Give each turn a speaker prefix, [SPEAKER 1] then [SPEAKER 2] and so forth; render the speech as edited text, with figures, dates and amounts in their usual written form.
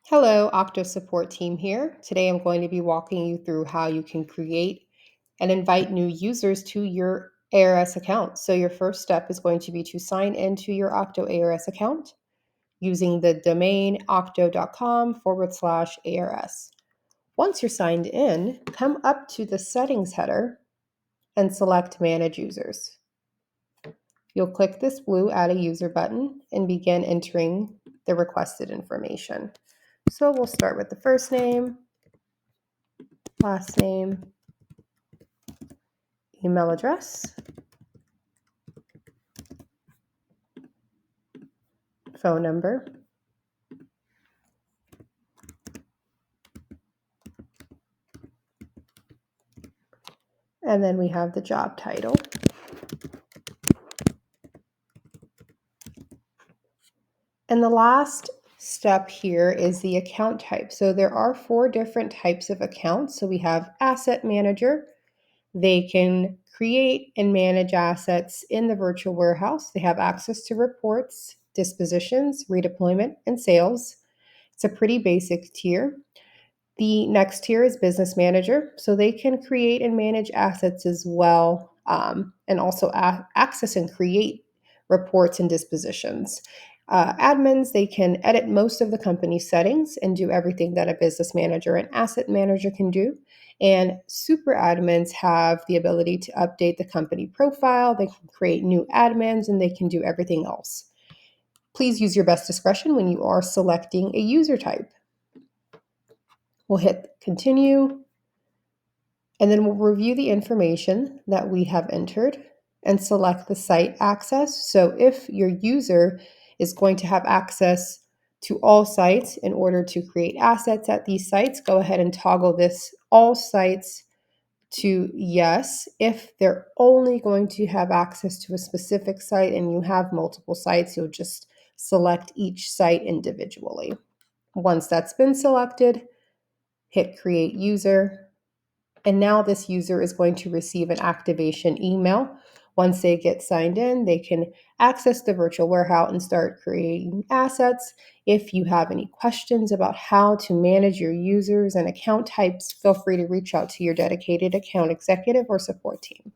[SPEAKER 1] Hello, Aucto support team here. Today I'm going to be walking you through how you can create and invite new users to your ARS account. So your first step is going to be to sign into your Aucto ARS account using the domain Aucto.com/ARS. Once you're signed in, come up to the settings header and select Manage Users. You'll click this blue Add a User button and begin entering the requested information. So we'll start with the first name, last name, email address, phone number, and then we have the job title. And the last step here is the account type. So there are 4 different types of accounts. So we have asset manager. They can create and manage assets in the virtual warehouse. They have access to reports, dispositions, redeployment, and sales. It's a pretty basic tier. The next tier is business manager. So they can create and manage assets as well, and also access and create reports and dispositions. Admins, they can edit most of the company's settings and do everything that a business manager and asset manager can do. And super admins have the ability to update the company profile, they can create new admins, and they can do everything else. Please use your best discretion when you are selecting a user type. We'll hit continue, and then we'll review the information that we have entered and select the site access. So if your user is going to have access to all sites in order to create assets at these sites, go ahead and toggle this all sites to yes. If they're only going to have access to a specific site and you have multiple sites, you'll just select each site individually. Once that's been selected, hit create user. And now this user is going to receive an activation email. Once they get signed in, they can access the virtual warehouse and start creating assets. If you have any questions about how to manage your users and account types, feel free to reach out to your dedicated account executive or support team.